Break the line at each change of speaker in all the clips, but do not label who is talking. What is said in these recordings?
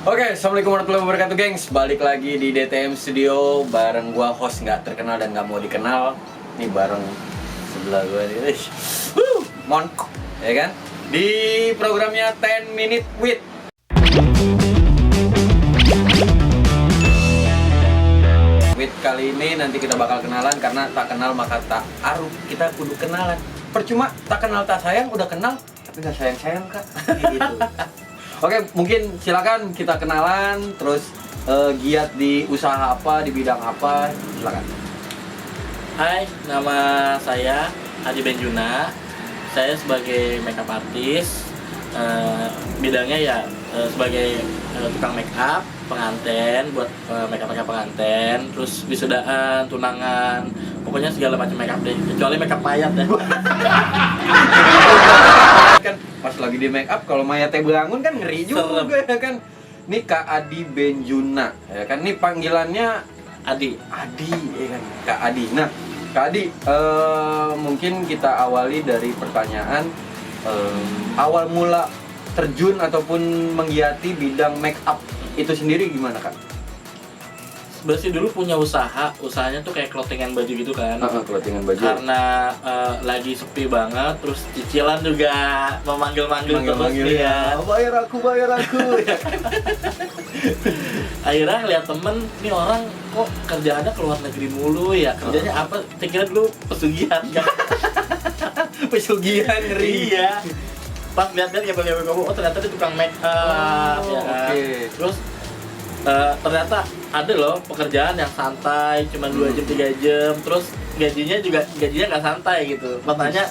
Oke, assalamualaikum warahmatullahi wabarakatuh, gengs. Balik lagi di DTM Studio bareng gua host nggak terkenal dan nggak mau dikenal. Nih bareng sebelah gua nih, Monk, ya kan? Di programnya 10 Minute With. With kali ini nanti kita bakal kenalan karena tak kenal maka tak aruh. Kita kudu kenalan. Percuma tak kenal tak sayang, udah kenal tapi nggak sayang-sayang Kak. Gitu. Oke, mungkin silakan kita kenalan, terus giat di usaha apa, di bidang apa, silakan.
Hai, nama saya Adi Benjuna. Saya sebagai makeup artist, bidangnya ya sebagai tukang makeup, pengantin, buat makeup pengantin, terus wisudaan, tunangan, pokoknya segala macam makeup deh, kecuali makeup mayat deh.
Kan pas lagi di make up kalau mayatnya bangun kan ngeri juga ya kan. Nih Kak Adi Benjuna ya kan, nih panggilannya
Adi
ya kan, Kak Adi. Nah Kak Adi, mungkin kita awali dari pertanyaan awal mula terjun ataupun menggiati bidang make up itu sendiri gimana Kak?
Sebenarnya dulu punya usahanya tuh kayak clothingan baju gitu kan.
Clothingan baju.
Karena lagi sepi banget, terus cicilan juga memanggil-manggil terus dia.
Bayar aku.
Akhirnya ngeliat temen, nih orang kok kerjaannya ke luar negeri mulu ya, kerjanya apa? Pikirnya dulu pesugihan kan.
Pesugihan ngeri.
Iya. Pas lihat-lihat ya oh ternyata dia tukang make up ya kan.
Okay.
Terus ternyata ada loh pekerjaan yang santai cuma 2 jam 3 jam, terus gajinya nggak santai gitu. Tanya,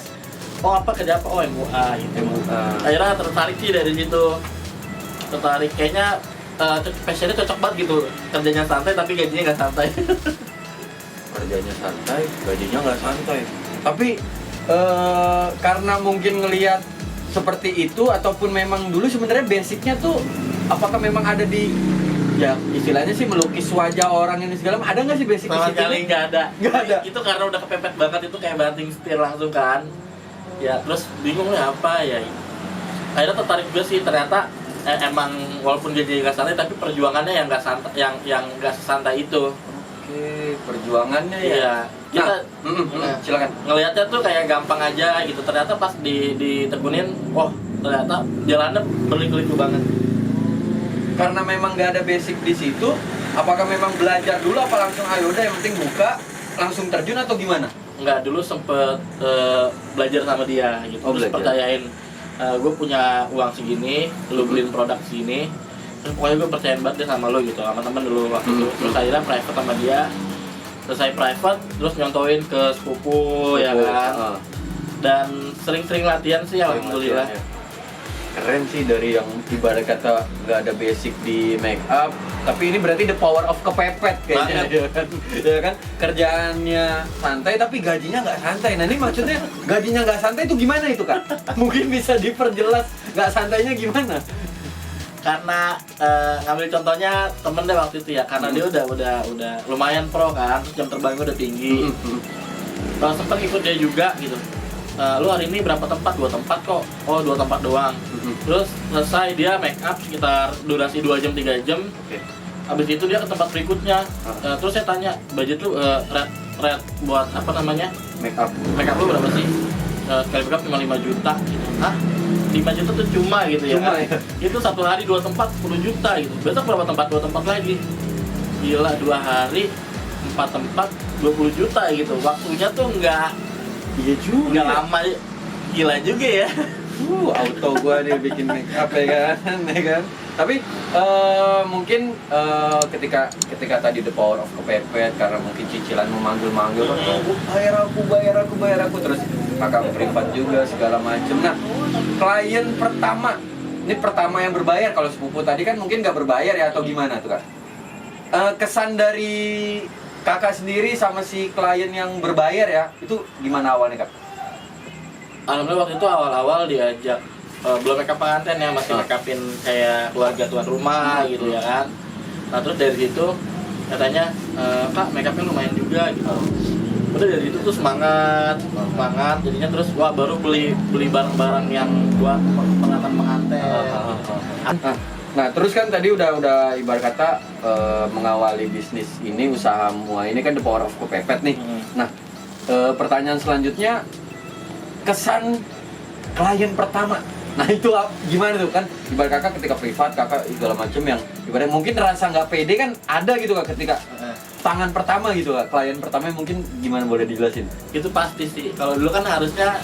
oh apa kerja apa? Oh MUA gitu. Akhirnya tertarik sih dari situ, tertarik kayaknya passionnya cocok banget gitu, kerjanya santai tapi gajinya nggak santai.
Kerjanya santai, gajinya nggak santai. Tapi karena mungkin ngelihat seperti itu ataupun memang dulu sebenarnya basicnya tuh apakah memang ada di ya istilahnya sih melukis wajah orang ini segala ada nggak sih basic
sama sekali nggak ada. Itu karena udah kepepet banget, itu kayak banting setir langsung kan ya, terus bingung nih apa ya. Akhirnya tertarik juga sih, ternyata emang walaupun gajinya nggak santai tapi perjuangannya yang nggak santai, yang nggak sesantai itu.
Oke, perjuangannya ya.
Iya, kita
silakan.
ngelihatnya tuh kayak gampang aja gitu, ternyata pas ditekunin, wah ternyata jalannya berliku-liku banget.
Karena memang nggak ada basic di situ, apakah memang belajar dulu apa langsung ayo udah yang penting buka langsung terjun atau gimana?
Enggak, dulu sempet belajar sama dia gitu. Terus
belajar.
percayain gue punya uang segini, lu beliin produk segini, terus pokoknya gue percayain banget deh sama lu gitu, sama temen dulu waktu itu. Terus akhirnya private sama dia, selesai private terus nyontoin ke sepupu ya kan. Dan sering-sering latihan sih alhamdulillah.
Keren sih, dari yang ibarat kata nggak ada basic di make up, tapi ini berarti the power of kepepet kayaknya ya kan, kerjaannya santai tapi gajinya nggak santai. Nah ini maksudnya gajinya nggak santai itu gimana itu Kak? Mungkin bisa diperjelas nggak santainya gimana?
Karena ngambil contohnya temen deh waktu itu ya, karena dia udah lumayan pro kan, terus jam terbangnya udah tinggi. Kalau sempet ikut dia juga gitu. Lu hari ini berapa tempat? 2 tempat kok. Oh 2 tempat doang. Terus selesai dia make up sekitar durasi 2 jam 3 jam. Habis itu dia ke tempat berikutnya. Terus saya tanya, budget lu red buat apa namanya?
Make up
Make up lu berapa sih? Sekali make up cuma 5 juta gitu. Hah? 5 juta tuh cuma gitu ya?
Cuma ya?
Itu 1 hari 2 tempat 10 juta gitu. Besok berapa tempat? 2 tempat lagi. Gila, 2 hari 4 tempat 20 juta gitu. Waktunya tuh
iya juga.
nggak lama, gila juga ya.
Auto gua nih bikin make up ya kan. Tapi mungkin ketika tadi the power of kepepet karena mungkin cicilan memanggil-manggil, bayar aku terus kakak privat juga segala macem. Nah, klien pertama, ini pertama yang berbayar, kalau sepupu tadi kan mungkin nggak berbayar ya atau gimana tuh Kak? Kesan dari kakak sendiri sama si klien yang berbayar ya, itu gimana awalnya Kak?
Alhamdulillah waktu itu awal-awal diajak belum make up pengantin ya, masih make upin kayak keluarga tuan rumah gitu ya kan. Nah terus dari situ katanya, Kak make upnya lumayan juga gitu. Udah dari itu tuh semangat jadinya, terus wah baru beli barang-barang yang buat pengantin.
Nah, terus kan tadi udah ibarat kata mengawali bisnis ini, usaha mua ini kan The Power of Kepepet nih. Nah, pertanyaan selanjutnya, kesan klien pertama. Nah, itu gimana tuh kan? Ibarat kakak ketika privat, kakak segala macem yang ibarat mungkin rasa nggak pede kan ada gitu kak ketika tangan pertama gitu kak, klien pertama mungkin gimana, boleh dijelasin?
Itu pasti sih. Kalau dulu kan harusnya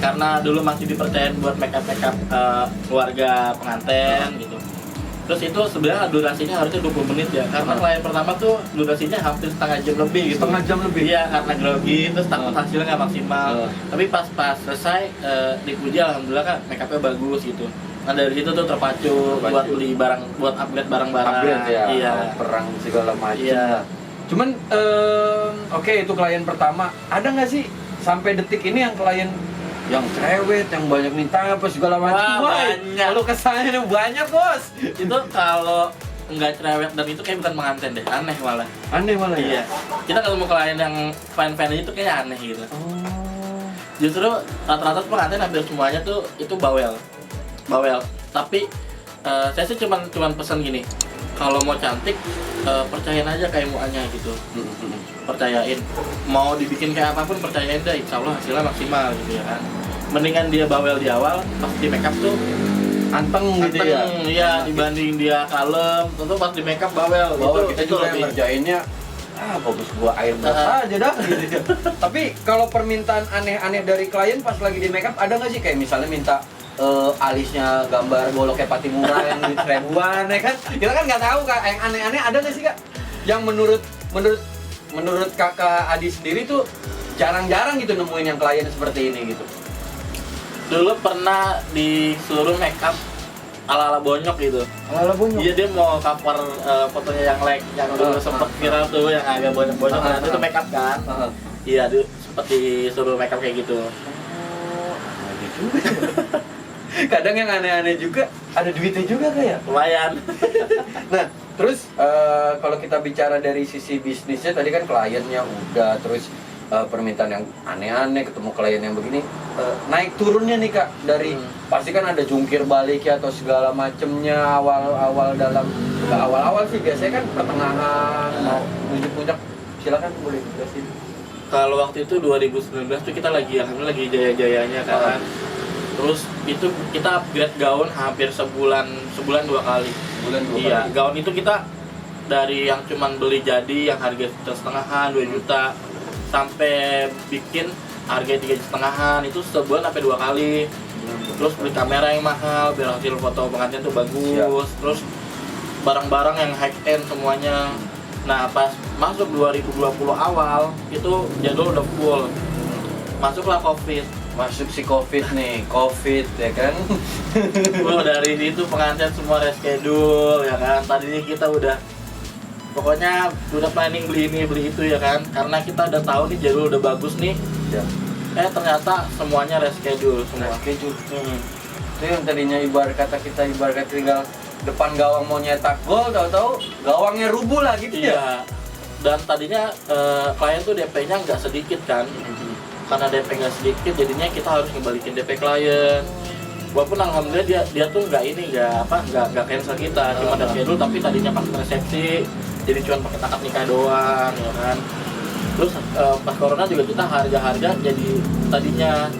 karena dulu masih dipercayain buat make up keluarga pengantin gitu. Terus itu sebenarnya durasinya harusnya 20 menit ya. Karena klien pertama tuh durasinya hampir setengah jam lebih gitu.
Setengah jam lebih?
Iya, karena grogi, terus takut hasilnya nggak maksimal. Tapi pas selesai dipuji, alhamdulillah kan make upnya bagus gitu. Nah dari situ tuh terpacu buat beli barang, buat upgrade barang-barang.
Upgrade ya,
iya.
Perang segala macam.
Iya.
Cuman oke, itu klien pertama. Ada nggak sih sampai detik ini yang klien yang cerewet, yang banyak minta apa segala macam?
Wah, banyak.
Kalau kesannya banyak bos.
Itu kalau nggak cerewet dan itu kayak bukan pengantin deh, aneh malah.
Aneh malah ya.
Iya. Kita ketemu klien yang fan-fan itu kayak aneh gitu.
Oh.
Justru rata-rata pengantin hampir semuanya tuh itu bawel. Tapi saya sih cuman pesan gini. Kalau mau cantik, percayain aja kayak muanya gitu. Percayain. Mau dibikin kayak apapun, percayain deh. Insya Allah hasilnya maksimal gitu ya kan. Mendingan dia bawel di awal, pas di make up tuh
Anteng gitu ya.
Iya, dibanding dia kalem, tentu pas di make up bawel.
Bahwa
Itu
kita juga yang
lebih.
ngerjainnya bagus gua air aja dah gitu ya. Tapi kalau permintaan aneh-aneh dari klien pas lagi di make up ada nggak sih, kayak misalnya minta alisnya gambar goloknya Patimura yang duit ribuan ya kan? Kita kan nggak tahu kak, yang aneh-aneh ada nggak sih kak? Yang menurut kakak Adi sendiri tuh jarang-jarang gitu nemuin yang klien seperti ini gitu.
Dulu pernah disuruh make up ala-ala bonyok gitu.
Ala bonyok.
Iya, dia mau cover fotonya yang yang dulu sempet viral tuh, yang agak bonyok-bonyok. Nah, itu make up kan. Iya, dia sempet disuruh make up kayak gitu.
Kadang yang aneh-aneh juga ada duitnya juga kayak.
Lumayan.
Nah, terus kalau kita bicara dari sisi bisnisnya tadi kan kliennya udah, terus permintaan yang aneh-aneh, ketemu klien yang begini, naik turunnya nih kak dari pasti kan ada jungkir balik ya atau segala macemnya awal-awal dalam, nggak awal-awal sih biasanya kan pertengahan mau menuju puncak. Silakan boleh jelasin.
Kalau waktu itu 2019 tuh kita alhamdulillah lagi jaya-jayanya kan. Terus itu kita upgrade gaun hampir sebulan 2 kali. Iya, gaun itu kita dari yang cuman beli jadi yang harga setengahan 2 juta sampai bikin harga 3,5-an, itu sebulan sampai 2 kali. Terus beli kamera yang mahal biar hasil foto pengantin tuh bagus. Terus barang-barang yang high end semuanya. Nah, pas masuk 2020 awal itu jadwal udah full. Masuklah Covid.
Masuk si Covid nih, Covid ya kan.
Dari situ pengantin semua reschedule ya kan. Tadinya kita pokoknya udah planning beli ini beli itu ya kan, karena kita udah tahu nih jadwal udah bagus nih
Ya.
Ternyata semuanya reschedule semua.
Reschedule. Itu yang tadinya ibarat kata tinggal depan gawang mau nyetak gol, tahu-tahu gawangnya rubuh lah gitu ya.
Iya. Dan tadinya klien tuh DP-nya nggak sedikit kan. Karena DP nggak sedikit, jadinya kita harus ngebalikin DP klien. Walaupun alhamdulillah dia tuh nggak cancel kita, cuma ada schedule, tapi tadinya pas resepsi jadi cuma pakai akad nikah doang ya kan. Terus pas corona juga kita harga jadi tadinya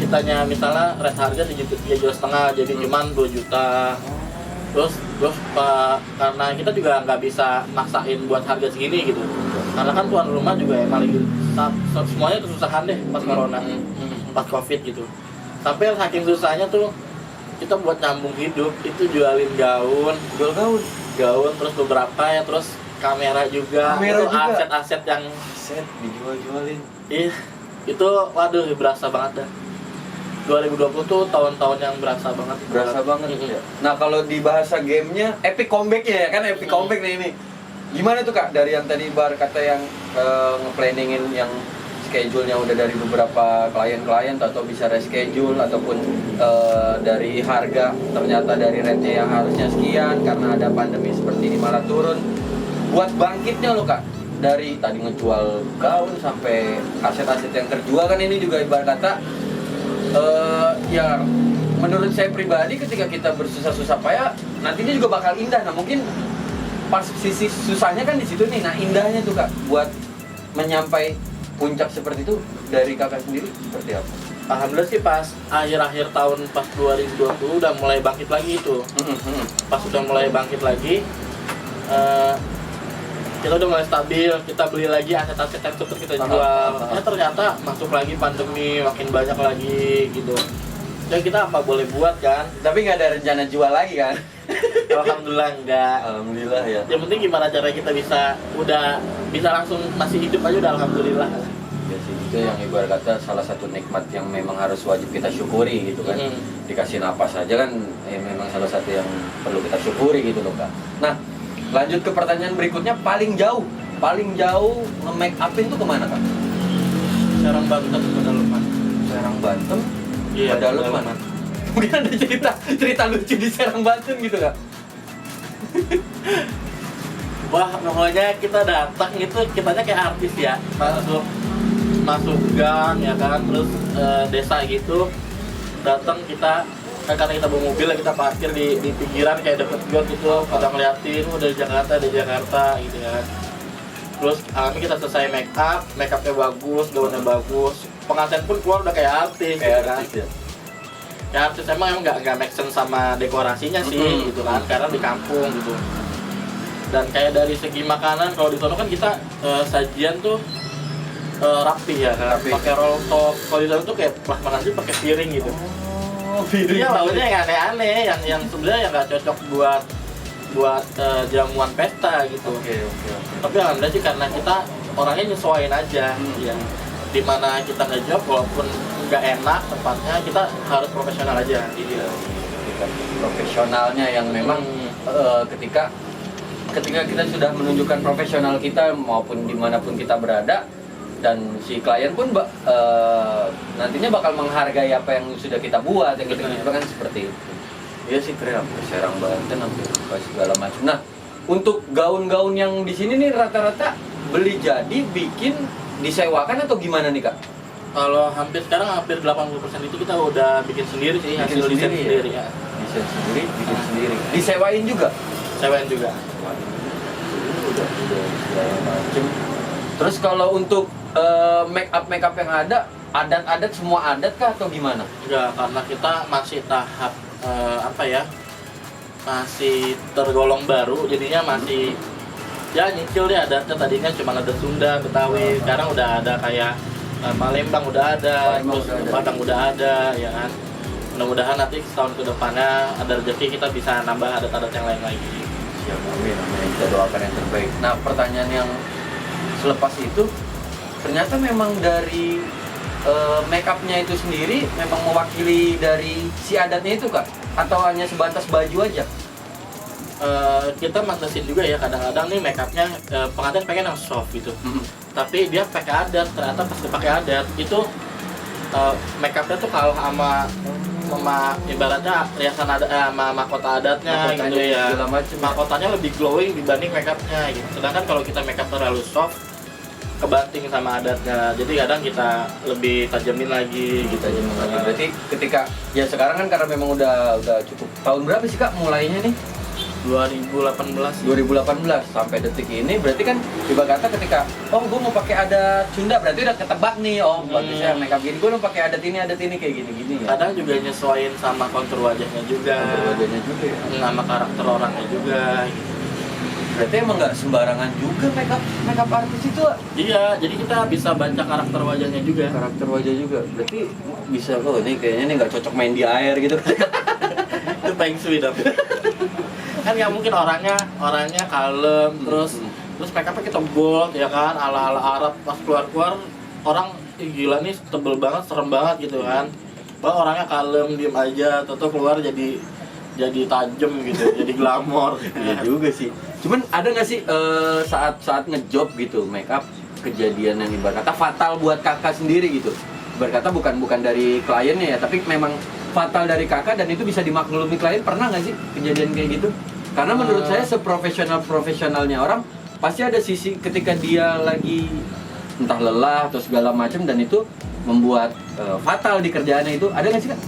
kitanya misalnya res harga 3,5 juta jadi cuma 2 juta. Terus karena kita juga nggak bisa maksain buat harga segini gitu, karena kan tuan rumah juga emang lagi semuanya kesusahan deh pas corona, pas covid gitu. Tapi yang saking susahnya tuh kita buat nyambung hidup itu jualin gaun terus beberapa ya, terus kamera juga. Aset-aset yang
dijual-jualin.
Iya, itu waduh berasa banget dah. 2020 tuh tahun-tahun yang berasa banget
Ya. Nah, kalau di bahasa gamenya epic comeback ya kan, epic comeback nih ini. Gimana tuh kak, dari yang tadi bar kata yang nge-planningin yang schedule-nya udah dari beberapa klien atau bisa reschedule, ataupun dari harga ternyata dari rate yang harusnya sekian karena ada pandemi seperti ini malah turun, buat bangkitnya lo kak dari tadi ngejual gaun sampai aset-aset yang terjual kan, ini juga ibarat kata ya menurut saya pribadi ketika kita bersusah-susah payah nantinya juga bakal indah. Nah mungkin pas sisi susahnya kan di situ nih. Nah indahnya tuh Kak buat menyampai puncak seperti itu dari Kakak sendiri seperti apa?
Alhamdulillah sih pas akhir-akhir tahun pas 2020 udah mulai bangkit lagi itu. Pas udah mulai bangkit lagi, kita udah mulai stabil, kita beli lagi aset-aset yang sempat kita jual. Ya ternyata masuk lagi pandemi, makin banyak lagi gitu. Ya kita apa boleh buat kan?
Tapi nggak ada rencana jual lagi kan?
Alhamdulillah enggak.
Alhamdulillah ya.
Yang penting gimana cara kita bisa langsung masih hidup aja udah alhamdulillah.
Ya sih, itu yang ibarat kata salah satu nikmat yang memang harus wajib kita syukuri gitu kan. Dikasih napas aja kan memang salah satu yang perlu kita syukuri gitu loh Kak. Nah lanjut ke pertanyaan berikutnya, paling jauh nge-make upin tuh kemana Kak?
Serang Banten pedalaman.
Serang Banten?
Iya,
pedalaman. Mungkin ada cerita lucu di Serang Banten gitu Kak?
Wah, pokoknya kita datang gitu, kitanya kayak artis ya. Masuk gang ya kan, terus desa gitu. Datang kita karena kita bawa mobil, kita parkir di pinggiran kayak deket got gitu, pada ngeliatin dari Jakarta gitu kan. Terus alami kita selesai make upnya bagus, gaunnya bagus, pengantin pun keluar udah kayak artis gitu kan.
Ya?
Ya artis emang nggak make sense sama dekorasinya sih gitu kan, karena di kampung gitu. Dan kayak dari segi makanan, kalau di sono kan kita sajian tuh rapi ya kan, pakai roll top. Kalau di sana tuh kayak makan sih pakai piring gitu. Iya, lauknya yang aneh-aneh, yang sebenarnya yang nggak cocok buat jamuan pesta gitu.
Oke.
Tapi alhamdulillah sih karena kita orangnya nyesuaiin aja, ya. Dimana kita ngejawab walaupun nggak enak tempatnya, kita harus profesional aja.
Iya, profesionalnya yang memang ketika kita sudah menunjukkan profesional kita maupun dimanapun kita berada, dan si klien pun nantinya bakal menghargai apa yang sudah kita buat, yang kita coba kan seperti itu. Iya sih keren, sampai Serang Banten, sampai segala macam. Nah untuk gaun-gaun yang di sini nih rata-rata beli jadi, bikin, disewakan atau gimana nih Kak?
Kalau sekarang hampir 80% itu kita udah bikin sendiri sih, hasil desain sendiri ya.
Desain sendiri, bikin sendiri. Disewain juga?
Sewain juga.
Udah segala macam. Terus kalau untuk make up yang ada, adat semua adat kah atau gimana?
Enggak, karena kita masih tahap masih tergolong baru, jadinya masih ya nyicil deh adatnya. Tadinya cuma ada Sunda, Betawi, sekarang udah ada kayak Palembang udah ada, terus Padang udah ada, ya kan. Mudah-mudahan nanti setahun ke depannya ada rezeki kita bisa nambah adat-adat yang lain lagi.
Siap, amin. Kita doakan yang terbaik. Nah pertanyaan yang selepas itu, ternyata memang dari make up-nya itu sendiri memang mewakili dari si adatnya itu Kak? Atau hanya sebatas baju aja?
Kita mantesin juga ya, kadang-kadang nih make up-nya pengantin pengen yang soft gitu. Tapi dia pakai adat, ternyata pas dia pakai adat itu make up-nya tuh kalah sama ibaratnya riasan sama mahkota adatnya gitu ya. Mahkotanya lebih glowing dibanding make up-nya gitu. Sedangkan kalau kita make up terlalu soft, kebanting sama adatnya, jadi kadang kita lebih tajamin lagi gitu.
Berarti ketika ya sekarang kan karena memang udah cukup, tahun berapa sih Kak mulainya nih?
2018
sampai detik ini berarti kan ibarat kata ketika gue mau pakai adat Sunda berarti udah ketebak nih, bagusnya make up gini, gue mau pakai adat ini kayak gini ya.
Kadang juga nyesuaiin sama kontur wajahnya juga.
Ya.
Sama karakter orangnya juga gitu.
Berarti emang nggak sembarangan juga make up artis itu?
Iya, jadi kita bisa baca karakter wajahnya juga.
Karakter wajah juga, berarti bisa ini kayaknya nih nggak cocok main di air gitu.
Itu paling sweet dong. Kan nggak mungkin orangnya kalem, terus make upnya kita bold ya kan, ala Arab, pas keluar orang gila nih tebel banget, serem banget gitu kan. Bahwa orangnya kalem, diem aja, atau keluar jadi tajam gitu, jadi glamor.
Iya juga sih. Cuman ada nggak sih saat ngejob gitu make up kejadian yang ibarat kata fatal buat Kakak sendiri gitu? Ibarat kata bukan dari kliennya ya, tapi memang fatal dari Kakak dan itu bisa dimaklumi klien. Pernah nggak sih kejadian kayak gitu? Karena menurut saya seprofesionalnya orang pasti ada sisi ketika dia lagi entah lelah atau segala macam dan itu membuat fatal di kerjaannya itu. Ada nggak sih Kak?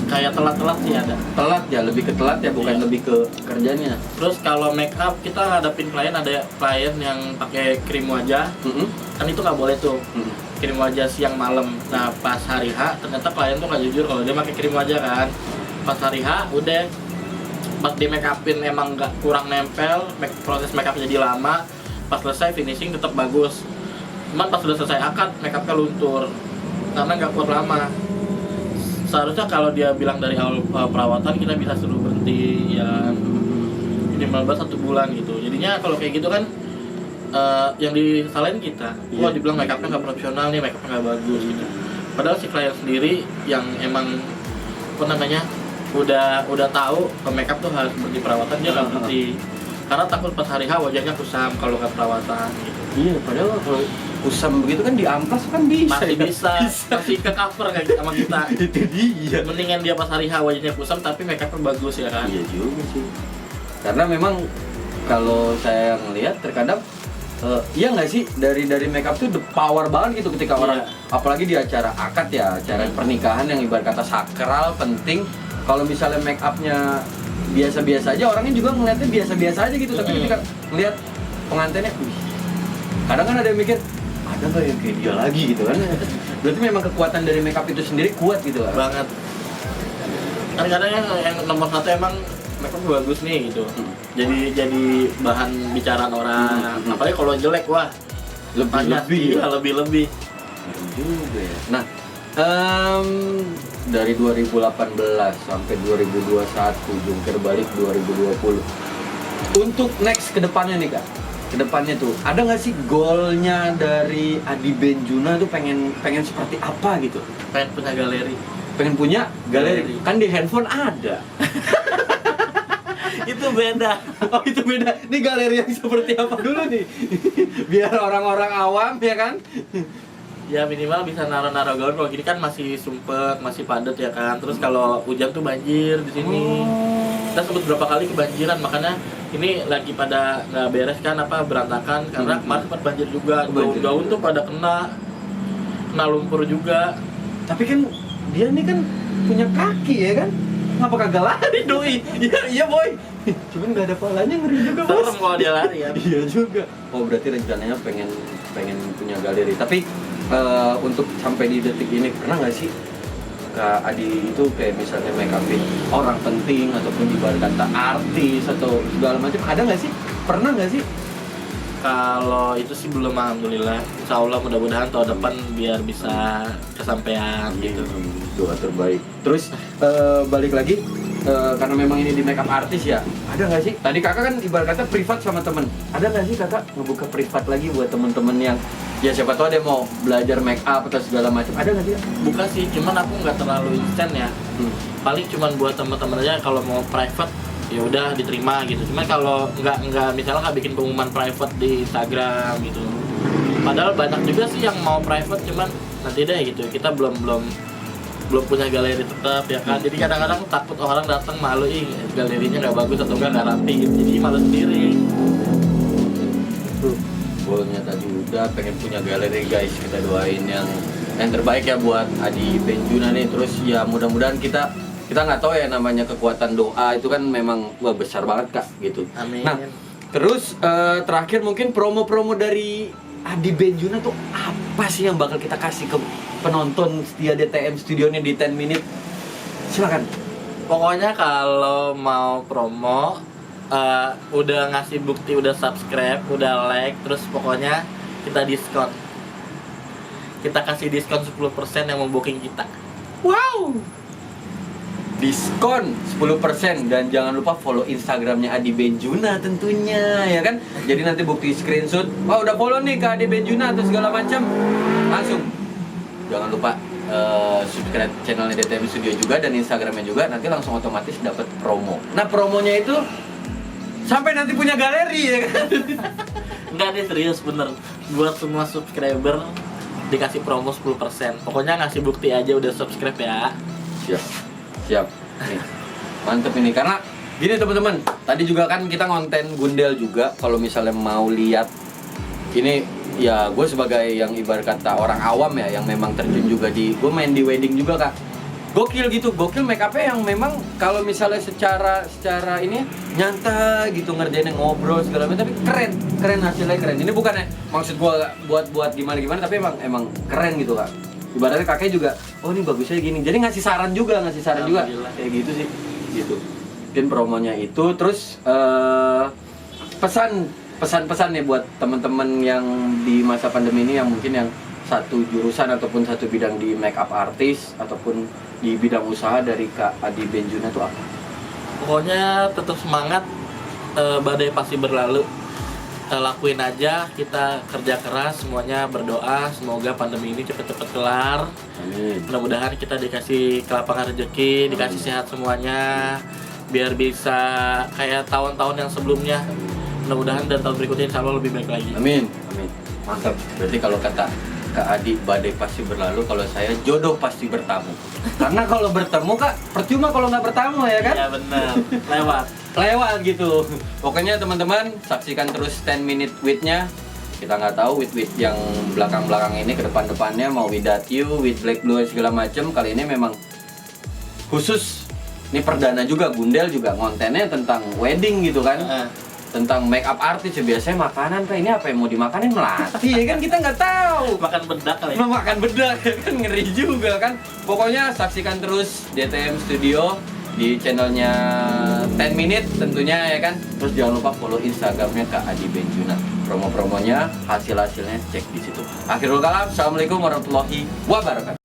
kayak telat-telat sih ada.
Telat ya, lebih ke telat ya, bukan
Iya.
lebih ke kerjanya.
Terus kalau make up kita ngadepin klien, ada klien yang pakai krim wajah,
Mm-mm.
kan itu nggak boleh tuh.
Mm-mm.
Krim wajah siang malam. Nah pas hari H ternyata klien tuh nggak jujur kalau dia pakai krim wajah kan. Pas hari H udah pas di make upin emang nggak kurang nempel, proses make up jadi lama. Pas selesai finishing tetap bagus. Cuman pas sudah selesai akad make upnya luntur karena nggak kuat lama. Seharusnya kalau dia bilang dari awal perawatan kita bisa suruh berhenti ya minimal 1 bulan gitu. Jadinya kalau kayak gitu kan yang disalahin kita. Wah
Iya.
dibilang make upnya nggak profesional nih, make upnya nggak bagus gitu. Padahal si klien sendiri yang emang apa namanya udah tahu make up tuh harus berhenti perawatan, dia nggak berhenti karena takut pas hari H wajahnya kusam kalau nggak perawatan gitu.
Iya, padahal kalau kusam begitu kan di amplas kan bisa.
Masih
ya?
bisa, masih ke cover kayak sama kita.
Itu dia.
Mendingan dia pas hari H wajahnya kusam tapi make upnya bagus ya kan.
Iya juga sih. Karena memang kalau saya ngelihat terkadang iya nggak sih, dari make up tuh the power banget gitu ketika orang, apalagi di acara akad ya, acara pernikahan yang ibarat kata sakral penting. Kalau misalnya make upnya biasa-biasa aja, orangnya juga ngeliatnya biasa-biasa aja gitu. Tapi ketika ngeliat pengantinnya, kadang kan ada yang mikir, ada nggak yang kayak dia lagi gitu kan. Berarti memang kekuatan dari make up itu sendiri kuat gitu kan.
Banget. Kadang-kadang yang nomor 1 emang make up bagus nih gitu. Jadi bahan bicaraan orang. Apalagi kalau jelek, wah
Lebih-lebih ya.
lebih-lebih.
Juga ya. Nah, dari 2018 sampai 2021, jungkir balik 2020. Untuk next kedepannya nih kak, kedepannya tuh ada nggak sih goalnya dari Adi Benjuna tuh pengen seperti apa gitu?
Pengen punya galeri.
Pengen punya galeri? Kan di handphone ada.
Itu beda.
Oh itu beda. Ini galeri yang seperti apa dulu nih? Biar orang-orang awam ya kan?
Ya minimal bisa naruh-naruh gaun. Kalau gini kan masih sumpek, masih padat ya kan. Terus kalau hujan tuh banjir di sini. Kita sebut berapa kali kebanjiran, makanya ini lagi pada nggak beres kan, apa berantakan karena kemarin sempat banjir juga. Daun-daun tuh pada kena lumpur juga.
Tapi kan dia nih kan punya kaki ya kan? Ngapa kagak lari doi? Iya boy. Cuman nggak ada palanya, ngeri juga bos.
Serem kalau dia lari ya.
Iya juga. Oh berarti rencananya pengen punya galeri. Tapi untuk sampai di detik ini pernah nggak sih Kak Adi itu kayak misalnya make upin orang penting ataupun ibarat kata artis atau segala macam, ada nggak sih? Pernah nggak sih?
Kalau itu sih belum, alhamdulillah. Insya Allah mudah-mudahan tahun depan biar bisa kesampaian gitu.
Doa terbaik. Terus balik lagi karena memang ini di makeup artis ya, ada nggak sih? Tadi kakak kan ibarat kata privat sama temen. Ada nggak sih kakak ngebuka privat lagi buat temen-temen yang ya siapa tahu dia mau belajar make up atau segala macam? Ada nggak sih?
Buka sih, cuman aku nggak terlalu instan ya. Paling cuman buat teman-teman aja kalau mau private ya udah diterima gitu. Cuman kalau nggak misalnya nggak bikin pengumuman private di Instagram gitu. Padahal banyak juga sih yang mau private, cuman nanti deh gitu. Kita belum punya galeri tetap ya kan. Jadi kadang-kadang takut orang datang malu, galerinya nggak bagus atau nggak rapi gitu. Jadi malu sendiri.
Goalnya tadi udah pengen punya galeri guys, kita doain yang terbaik ya buat Adi Benjuna nih. Terus ya mudah-mudahan kita nggak tahu ya, namanya kekuatan doa itu kan memang besar banget kak gitu.
Amin.
Nah terus terakhir mungkin promo-promo dari Adi Benjuna tuh apa sih yang bakal kita kasih ke penonton setia DTM Studionya di 10 Minute? Silakan.
Pokoknya kalau mau promo udah ngasih bukti, udah subscribe, udah like, terus pokoknya kita diskon. Kita kasih diskon 10% yang mau booking kita.
Wow. Diskon 10% dan jangan lupa follow Instagramnya Adi Benjuna tentunya ya kan. Jadi nanti bukti screenshot, wah udah follow nih ke Adi Benjuna atau segala macam, langsung jangan lupa subscribe channelnya DTM Studio juga dan Instagramnya juga, nanti langsung otomatis dapat promo. Nah promonya itu sampai nanti punya galeri ya kan.
Enggak deh, serius bener. Buat semua subscriber dikasih promo 10%. Pokoknya ngasih bukti aja udah subscribe ya.
Siap. Nih. Mantep ini karena gini teman-teman. Tadi juga kan kita ngonten Gundel juga, kalau misalnya mau lihat ini ya, gue sebagai yang ibarat kata orang awam ya, yang memang terjun juga gue main di wedding juga kak. gokil gitu, gokil make up-nya yang memang kalau misalnya secara ini nyantai gitu ngerjain yang ngobrol segala macam, tapi keren hasilnya keren. Ini bukannya maksud gua buat gimana tapi emang keren gitu kak. Ibaratnya kakek juga, oh ini bagusnya gini, jadi ngasih saran juga kayak gitu sih, gitu. Mungkin promonya itu, terus pesan-pesan nih buat teman-teman yang di masa pandemi ini yang mungkin yang satu jurusan ataupun satu bidang di make up artist ataupun di bidang usaha dari Kak Adi Benjuna itu apa?
Pokoknya tetap semangat, badai pasti berlalu. Lakuin aja, kita kerja keras, semuanya berdoa semoga pandemi ini cepet-cepet kelar.
Amin.
Mudah-mudahan kita dikasih kelapangan rezeki, dikasih sehat semuanya, biar bisa kayak tahun-tahun yang sebelumnya. Mudah-mudahan dan tahun berikutnya insya Allah lebih baik lagi.
Amin. Mantap. Berarti kalau kata Kak Adi, badai pasti berlalu, kalau saya jodoh pasti bertamu. Karena kalau bertemu Kak, percuma kalau nggak bertamu ya kan?
Ya benar, lewat
gitu. Pokoknya teman-teman saksikan terus 10 minute with-nya. Kita nggak tahu with yang belakang-belakang ini ke depan-depannya mau Without You, with Black Blue segala macem. Kali ini memang khusus, ini perdana juga, Gundel juga kontennya tentang wedding gitu kan. Tentang make up artist ya, biasanya makanan Kak, ini apa yang mau dimakanin melati ya kan, kita nggak tahu.
Makan bedak kali.
Makan bedak ya kan, ngeri juga kan. Pokoknya saksikan terus DTM Studio di channelnya 10 Minute tentunya ya kan. Terus jangan lupa follow Instagramnya Kak Adi Benjuna. Promo-promonya, hasil-hasilnya cek di situ. Akhirul kalam, assalamualaikum warahmatullahi wabarakatuh.